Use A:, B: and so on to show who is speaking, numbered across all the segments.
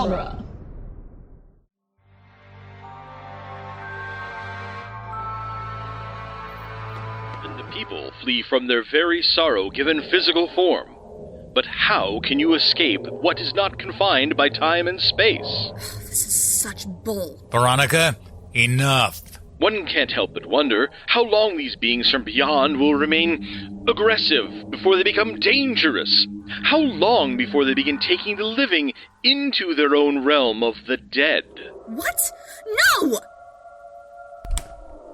A: genre.
B: And the people flee from their very sorrow given physical form. But how can you escape what is not confined by time and space?
C: This is such bull.
D: Veronica, enough.
B: One can't help but wonder how long these beings from beyond will remain aggressive before they become dangerous. How long before they begin taking the living into their own realm of the dead?
C: What? No!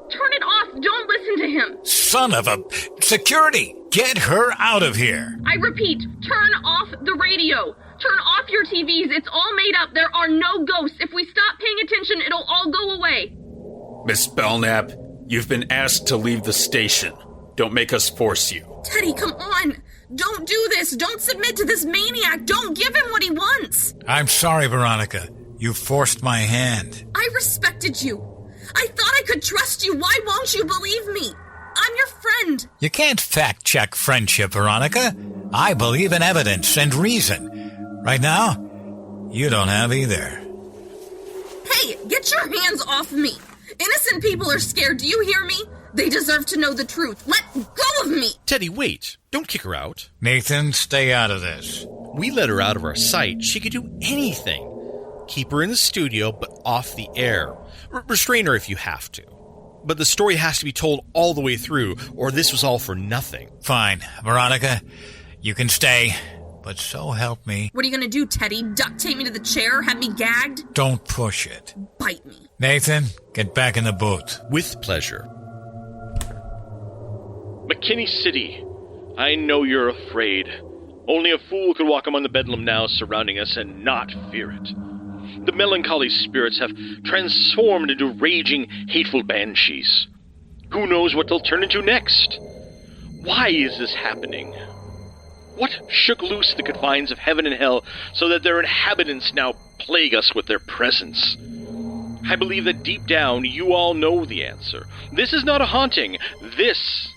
E: Turn it off! Don't listen to him!
D: Son of a... Security! Get her out of here!
E: I repeat, turn off the radio! Turn off your TVs! It's all made up! There are no ghosts! If we stop paying attention, it'll all go away!
F: Miss Belknap, you've been asked to leave the station. Don't make us force you.
C: Teddy, come on! Don't do this! Don't submit to this maniac! Don't give him what he wants!
D: I'm sorry, Veronica. You forced my hand.
C: I respected you. I thought I could trust you. Why won't you believe me? I'm your friend.
D: You can't fact-check friendship, Veronica. I believe in evidence and reason. Right now, you don't have either.
C: Hey, get your hands off me. Innocent people are scared. Do you hear me? They deserve to know the truth. Let go of me.
G: Teddy, wait. Don't kick her out.
D: Nathan, stay out of this.
G: We let her out of our sight. She could do anything. Keep her in the studio, but off the air. Restrain her if you have to. But the story has to be told all the way through, or this was all for nothing.
D: Fine. Veronica, you can stay. But so help me.
C: What are you going to do, Teddy? Duct tape me to the chair? Have me gagged?
D: Don't push it.
C: Bite me.
D: Nathan, get back in the booth.
G: With pleasure.
B: McKinney City, I know you're afraid. Only a fool could walk among the bedlam now surrounding us and not fear it. The melancholy spirits have transformed into raging, hateful banshees. Who knows what they'll turn into next? Why is this happening? What shook loose the confines of heaven and hell so that their inhabitants now plague us with their presence? I believe that deep down you all know the answer. This is not a haunting. This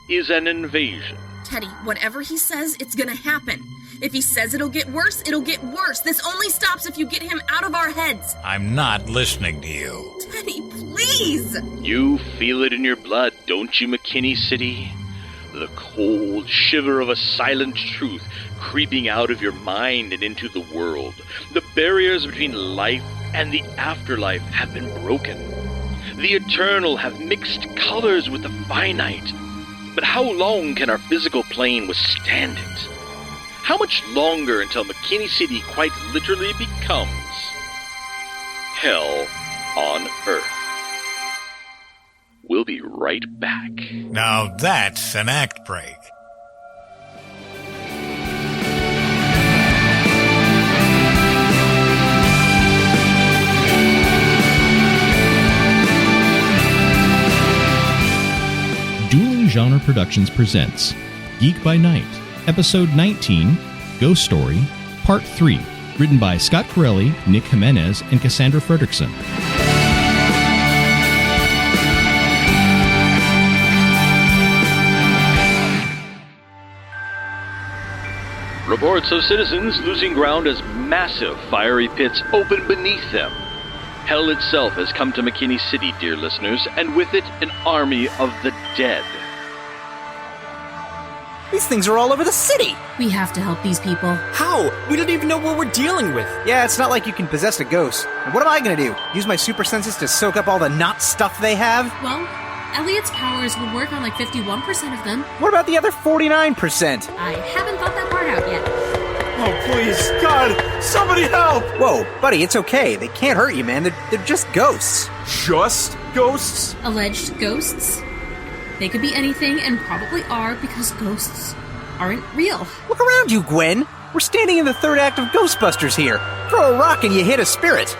B: is an invasion.
C: Teddy, whatever he says, it's gonna happen. If he says it'll get worse, it'll get worse. This only stops if you get him out of our heads.
D: I'm not listening to you.
C: Teddy, please!
B: You feel it in your blood, don't you, McKinney City? The cold shiver of a silent truth creeping out of your mind and into the world. The barriers between life and the afterlife have been broken. The eternal have mixed colors with the finite. But how long can our physical plane withstand it? How much longer until McKinney City quite literally becomes hell on Earth? We'll be right back.
D: Now that's an act break.
H: Dueling Genre Productions presents Geek by Night, Episode 19, Ghost Story, Part 3, written by Scott Carelli, Nick Jimenez, and Cassandra Fredrickson.
B: Reports of citizens losing ground as massive fiery pits open beneath them. Hell itself has come to McKinney City, dear listeners, and with it an army of the dead.
I: These things are all over the city!
J: We have to help these people.
I: How? We don't even know what we're dealing with. Yeah, it's not like you can possess a ghost. And what am I gonna do? Use my super senses to soak up all the not stuff they have?
J: Well, Elliot's powers would work on like 51% of them.
I: What about the other 49%?
J: I haven't thought that part out yet.
K: Oh, please, God, somebody help!
I: Whoa, buddy, it's okay. They can't hurt you, man. They're just ghosts.
K: Just ghosts?
J: Alleged ghosts? They could be anything and probably are because ghosts aren't real.
I: Look around you, Gwen. We're standing in the third act of Ghostbusters here. Throw a rock and you hit a spirit.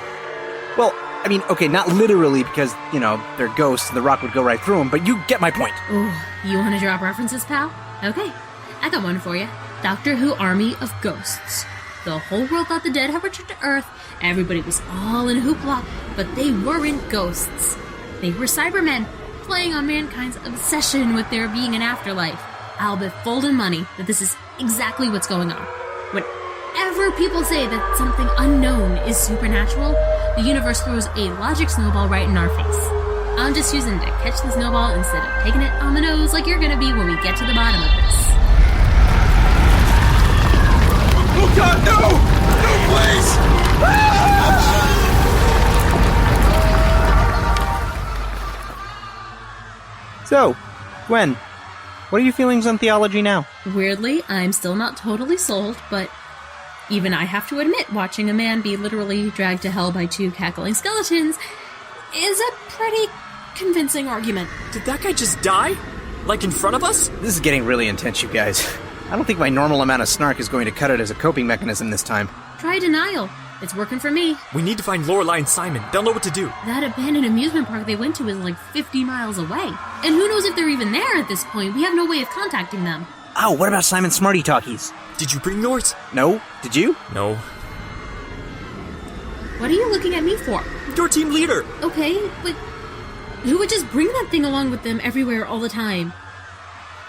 I: Well, I mean, okay, not literally because, you know, they're ghosts and the rock would go right through them, but you get my point.
J: Ooh, you want to drop references, pal? Okay, I got one for you. Doctor Who Army of Ghosts. The whole world thought the dead had returned to Earth. Everybody was all in hoopla, but they weren't ghosts. They were Cybermen, playing on mankind's obsession with there being an afterlife. I'll bet folding money that this is exactly what's going on. Whatever whenever people say that something unknown is supernatural, the universe throws a logic snowball right in our face. I'm just choosing to catch the snowball instead of taking it on the nose like you're gonna be when we get to the bottom of this.
K: Oh God, no! No, please!
I: So, Gwen, what are your feelings on theology now?
J: Weirdly, I'm still not totally sold, but even I have to admit watching a man be literally dragged to hell by 2 cackling skeletons is a pretty convincing argument.
A: Did that guy just die? Like in front of us?
I: This is getting really intense, you guys. I don't think my normal amount of snark is going to cut it as a coping mechanism this time.
J: Try denial. It's working for me.
A: We need to find Lorelei and Simon. They'll know what to do.
J: That abandoned amusement park they went to is like 50 miles away. And who knows if they're even there at this point? We have no way of contacting them.
I: Oh, what about Simon Smarty Talkies?
A: Did you bring yours?
I: No. Did you?
A: No.
J: What are you looking at me for?
A: Your team leader.
J: Okay, but who would just bring that thing along with them everywhere all the time?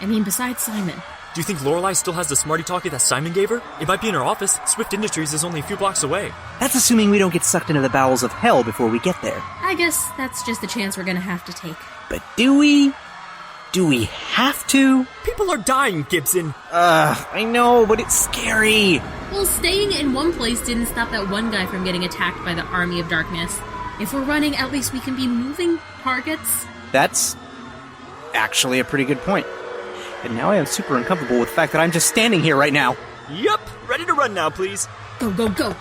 J: I mean, besides Simon.
A: Do you think Lorelei still has the Smarty Talkie that Simon gave her? It might be in her office. Swift Industries is only a few blocks away.
I: That's assuming we don't get sucked into the bowels of hell before we get there.
J: I guess that's just a chance we're gonna have to take.
I: But do we? Do we have to?
A: People are dying, Gibson.
I: I know, but it's scary.
J: Well, staying in one place didn't stop that one guy from getting attacked by the Army of Darkness. If we're running, at least we can be moving targets.
I: That's actually a pretty good point. And now I am super uncomfortable with the fact that I'm just standing here right now.
A: Yup, ready to run now, please.
J: Go, go, go.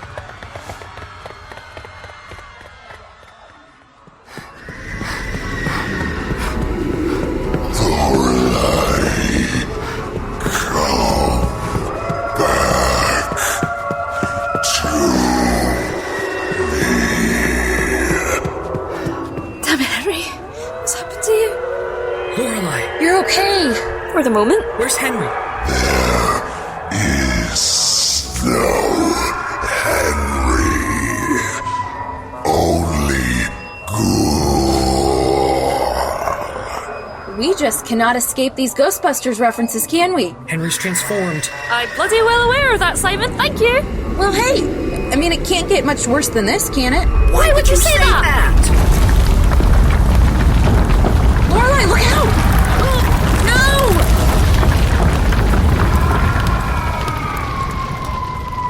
L: For the moment.
A: Where's Henry?
M: There is no Henry. Only Gwen.
L: We just cannot escape these Ghostbusters references, can we?
A: Henry's transformed.
L: I'm bloody well aware of that, Simon. Thank you.
C: Well, hey, I mean, it can't get much worse than this, can it?
L: Why would you say that?
C: Lorelei, look out!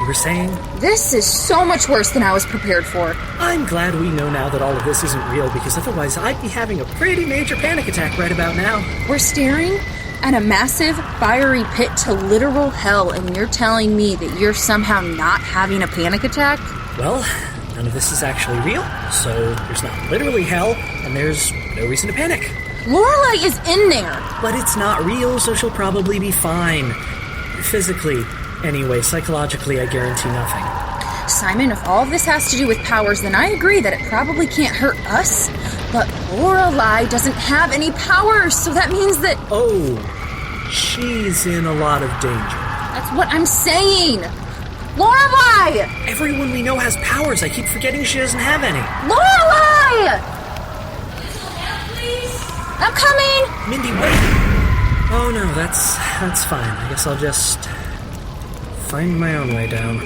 A: Were saying?
C: This is so much worse than I was prepared for.
N: I'm glad we know now that all of this isn't real, because otherwise I'd be having a pretty major panic attack right about now.
C: We're staring at a massive, fiery pit to literal hell, and you're telling me that you're somehow not having a panic attack?
N: Well, none of this is actually real, so there's not literally hell, and there's no reason to panic.
C: Lorelei is in there!
N: But it's not real, so she'll probably be fine. Physically. Anyway, psychologically, I guarantee nothing.
C: Simon, if all of this has to do with powers, then I agree that it probably can't hurt us. But Lorelei doesn't have any powers, so that means that...
N: Oh, she's in a lot of danger.
C: That's what I'm saying! Lorelei!
N: Everyone we know has powers. I keep forgetting she doesn't have any.
C: Lorelei! I'm coming!
N: Mindy, wait! Oh no, that's fine. I guess I'll just... find my own way down.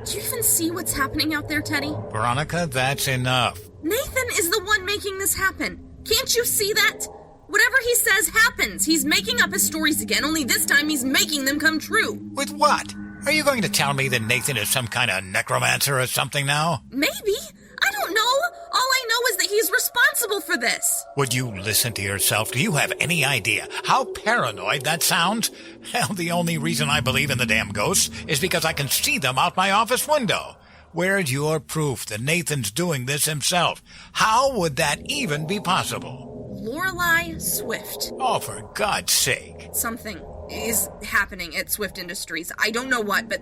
C: Do you even see what's happening out there, Teddy?
D: Veronica, that's enough.
C: Nathan is the one making this happen. Can't you see that? Whatever he says happens. He's making up his stories again, only this time he's making them come true.
D: With what? Are you going to tell me that Nathan is some kind of necromancer or something now?
C: Maybe. I don't know. All I know is that he's responsible for this.
D: Would you listen to yourself? Do you have any idea how paranoid that sounds? Hell, the only reason I believe in the damn ghosts is because I can see them out my office window. Where's your proof that Nathan's doing this himself? How would that even be possible?
C: Lorelei Swift.
D: Oh, for God's sake.
C: Something is happening at Swift Industries. I don't know what, but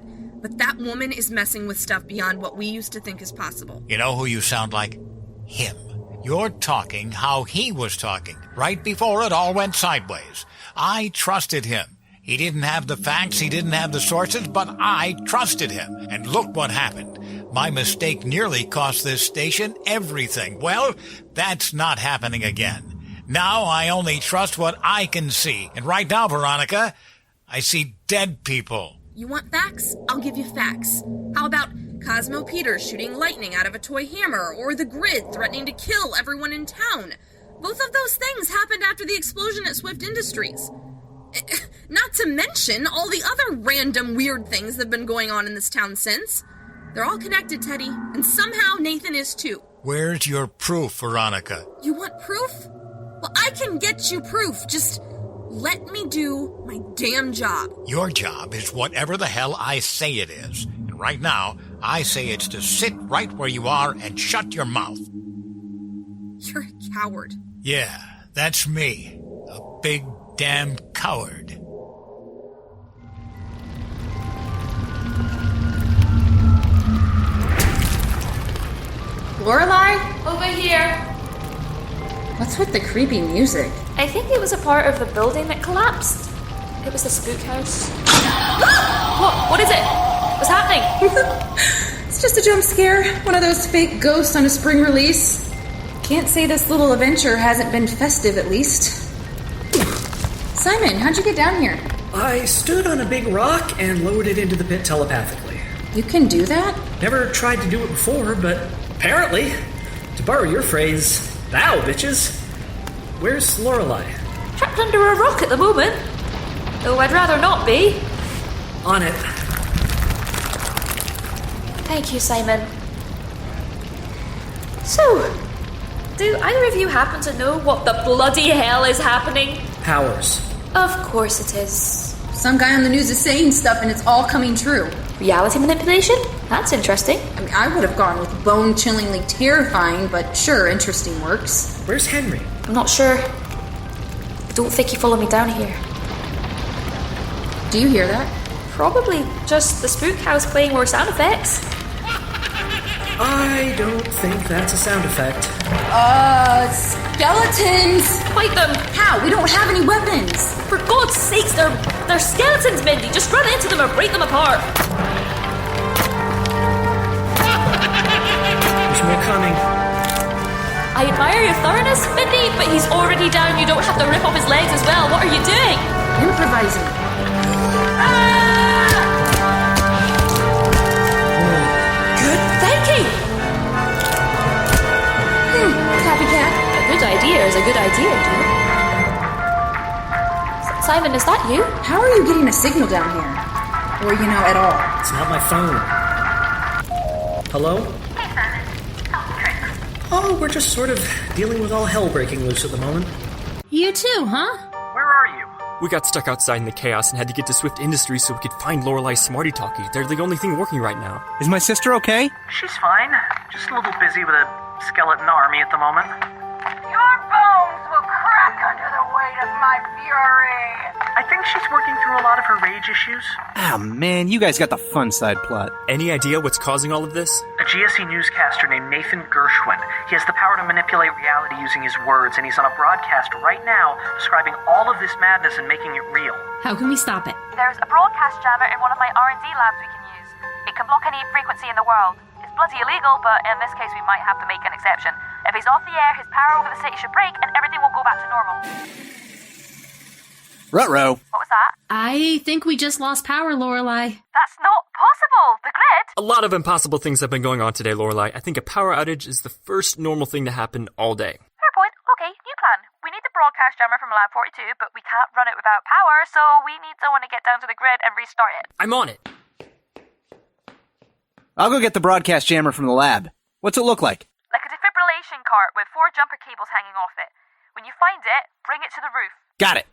C: that woman is messing with stuff beyond what we used to think is possible.
D: You know who you sound like? Him. You're talking how he was talking, right before it all went sideways. I trusted him. He didn't have the facts, he didn't have the sources, but I trusted him. And look what happened. My mistake nearly cost this station everything. Well, that's not happening again. Now I only trust what I can see. And right now, Veronica, I see dead people.
C: You want facts? I'll give you facts. How about Cosmo Peters shooting lightning out of a toy hammer, or the Grid threatening to kill everyone in town? Both of those things happened after the explosion at Swift Industries. Not to mention all the other random weird things that have been going on in this town since. They're all connected, Teddy, and somehow Nathan is too.
D: Where's your proof, Veronica?
C: You want proof? Well, I can get you proof. Just let me do my damn job.
D: Your job is whatever the hell I say it is. And right now, I say it's to sit right where you are and shut your mouth.
C: You're a coward.
D: Yeah, that's me. A big damn coward.
L: Lorelei? Over here.
J: What's with the creepy music?
L: I think it was a part of the building that collapsed. It was the spook house. What is it? What's happening?
J: It's just a jump scare. One of those fake ghosts on a spring release. Can't say this little adventure hasn't been festive, at least. Simon, how'd you get down here?
N: I stood on a big rock and lowered it into the pit telepathically.
J: You can do that?
N: Never tried to do it before, but apparently, to borrow your phrase, thou bitches. Where's Lorelei?
L: Trapped under a rock at the moment. Though I'd rather not be.
N: On it.
L: Thank you, Simon. So, do either of you happen to know what the bloody hell is happening?
N: Powers.
L: Of course it is.
J: Some guy on the news is saying stuff and it's all coming true.
L: Reality manipulation? That's interesting.
J: I mean, I would have gone with bone-chillingly terrifying, but sure, interesting works.
N: Where's Henry?
L: I'm not sure. I don't think he followed me down here.
J: Do you hear that?
L: Probably just the spook house playing more sound effects.
N: I don't think that's a sound effect.
J: Skeletons!
L: Fight them!
J: How? We don't have any weapons!
L: For God's sakes, they're skeletons, Mindy! Just run into them or break them apart!
N: There's more coming.
L: I admire your thoroughness, Mindy, but he's already down. You don't have to rip off his legs as well. What are you doing?
J: Improvising.
L: Good thinking! Copycat. A good idea is a good idea, dude. Simon, is that you?
J: How are you getting a signal down here? Or, at all?
N: It's not my phone. Hello?
O: Hey, Simon.
N: Oh, we're just sort of dealing with all hell breaking loose at the moment.
J: You too, huh?
K: Where are you?
A: We got stuck outside in the chaos and had to get to Swift Industries so we could find Lorelei's smarty-talkie. They're the only thing working right now.
I: Is my sister okay?
K: She's fine. Just a little busy with a skeleton army at the moment.
O: Your bones will crack under the weight of my fury.
K: I think she's working through a lot of her rage issues.
I: Ah, man, you guys got the fun side plot.
A: Any idea what's causing all of this?
K: A GSE newscaster named Nathan Gershwin. He has the power to manipulate reality using his words, and he's on a broadcast right now describing all of this madness and making it real.
J: How can we stop it?
O: There's a broadcast jammer in one of my R&D labs we can use. It can block any frequency in the world. It's bloody illegal, but in this case we might have to make an exception. If he's off the air, his power over the city should break and everything will go back to normal.
I: Ruh-roh.
O: What was that?
J: I think we just lost power, Lorelei.
O: That's not possible! The grid!
A: A lot of impossible things have been going on today, Lorelei. I think a power outage is the first normal thing to happen all day.
O: Fair point. Okay, new plan. We need the broadcast jammer from Lab 42, but we can't run it without power, so we need someone to get down to the grid and restart it.
A: I'm on it.
I: I'll go get the broadcast jammer from the lab. What's it look like?
O: Like a defibrillation cart with 4 jumper cables hanging off it. When you find it, bring it to the roof.
I: Got it.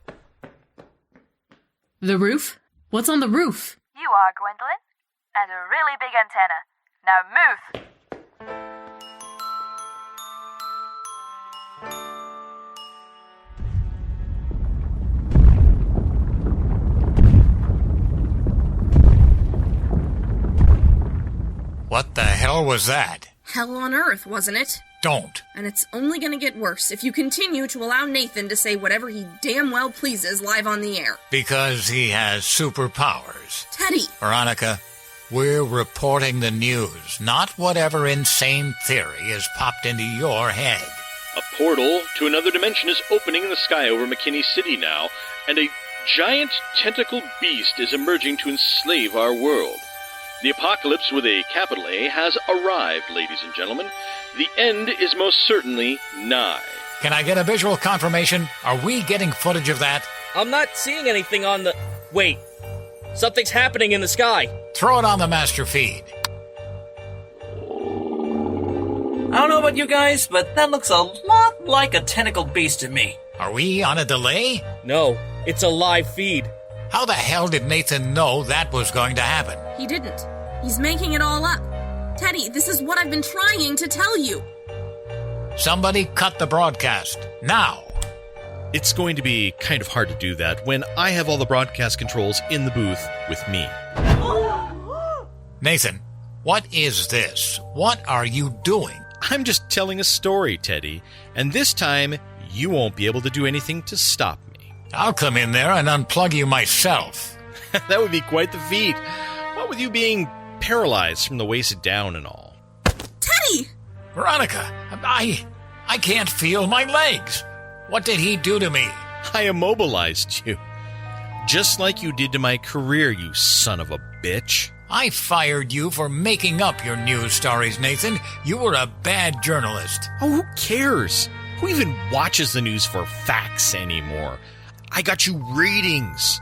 J: The roof? What's on the roof?
O: You are, Gwendolyn. And a really big antenna. Now move!
D: What the hell was that?
C: Hell on earth, wasn't it?
D: Don't.
C: And it's only gonna get worse if you continue to allow Nathan to say whatever he damn well pleases live on the air.
D: Because he has superpowers.
C: Teddy!
D: Veronica, we're reporting the news, not whatever insane theory has popped into your head.
B: A portal to another dimension is opening in the sky over McKinney City now, and a giant tentacle beast is emerging to enslave our world. The apocalypse with a capital A has arrived, ladies and gentlemen. The end is most certainly nigh.
D: Can I get a visual confirmation? Are we getting footage of that?
P: I'm not seeing anything on the... Wait. Something's happening in the sky.
D: Throw it on the master feed.
N: I don't know about you guys, but that looks a lot like a tentacle beast to me.
D: Are we on a delay?
P: No, it's a live feed.
D: How the hell did Nathan know that was going to happen?
C: He didn't. He's making it all up. Teddy, this is what I've been trying to tell you.
D: Somebody cut the broadcast. Now.
G: It's going to be kind of hard to do that when I have all the broadcast controls in the booth with me.
D: Nathan, what is this? What are you doing?
G: I'm just telling a story, Teddy, and this time you won't be able to do anything to stop me.
D: I'll come in there and unplug you myself.
G: That would be quite the feat. What with you being paralyzed from the waist down and all.
C: Teddy!
D: Veronica, I can't feel my legs. What did he do to me?
G: I immobilized you. Just like you did to my career, you son of a bitch.
D: I fired you for making up your news stories, Nathan. You were a bad journalist.
G: Oh, who cares? Who even watches the news for facts anymore? I got you ratings.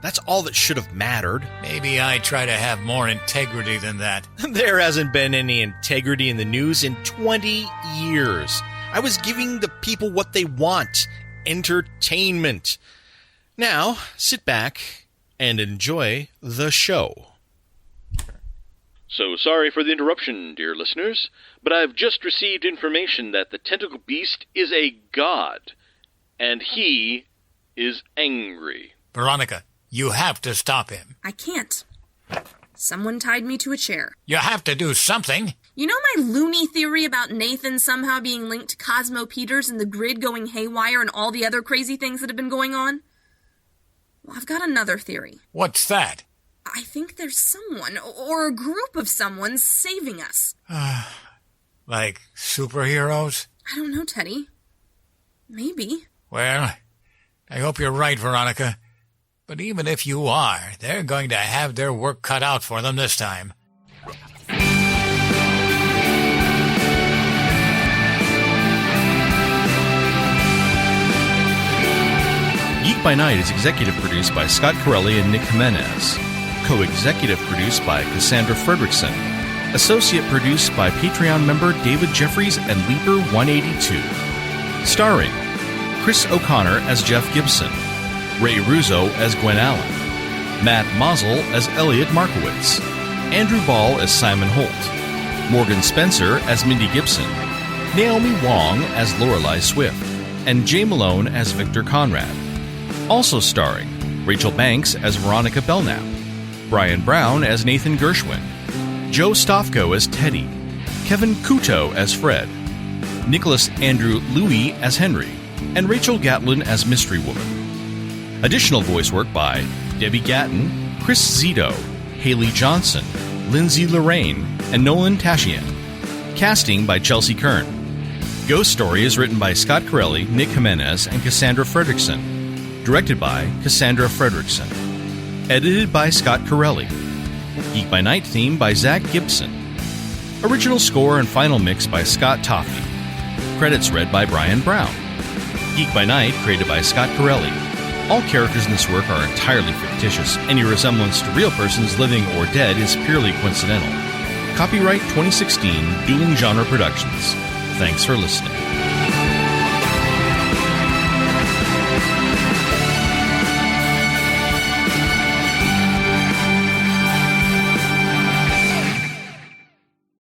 G: That's all that should have mattered.
D: Maybe I try to have more integrity than that.
G: There hasn't been any integrity in the news in 20 years. I was giving the people what they want. Entertainment. Now, sit back and enjoy the show.
B: So sorry for the interruption, dear listeners, but I've just received information that the tentacle beast is a god, and he is angry.
D: Veronica, you have to stop him.
C: I can't. Someone tied me to a chair.
D: You have to do something.
C: You know my loony theory about Nathan somehow being linked to Cosmo Peters and the grid going haywire and all the other crazy things that have been going on? Well, I've got another theory.
D: What's that?
C: I think there's someone, or a group of someone, saving us.
D: Like superheroes?
C: I don't know, Teddy. Maybe.
D: Well, I hope you're right, Veronica. But even if you are, they're going to have their work cut out for them this time.
G: Geek by Night is executive produced by Scott Carelli and Nick Jimenez. Co-executive produced by Cassandra Fredrickson. Associate produced by Patreon member David Jeffries and Leaper 182. Starring Chris O'Connor as Jeff Gibson, Ray Ruzzo as Gwen Allen, Matt Maassel as Elliot Markowitz, Andrew Ball as Simon Holt, Morgan Spencer as Mindy Gibson, Naomi Wong as Lorelei Swift, and Jay Malone as Victor Conrad. Also starring Rachel Banks as Veronica Belknap, Brian Brown as Nathan Gershwin, Joe Stofko as Teddy, Kevin Couto as Fred, Nicholas Andrew Louie as Henry, and Rachel Gatlin as Mystery Woman. Additional voice work by Debbie Gatton, Chris Zito, Hayley Johnson, Lindsay Lorraine, and Nolan Tashjian. Casting by Chelsi Kern. Ghost Story is written by Scott Carelli, Nick Jimenez, and Cassandra Fredrickson. Directed by Cassandra Fredrickson. Edited by Scott Carelli. Geek by Night theme by Zach Gibson. Original score and final mix by Scott Toffey. Credits read by Brian Brown. Geek by Night created by Scott Carelli. All characters in this work are entirely fictitious. Any resemblance to real persons living or dead is purely coincidental. Copyright 2016 Dueling Genre Productions. Thanks for listening.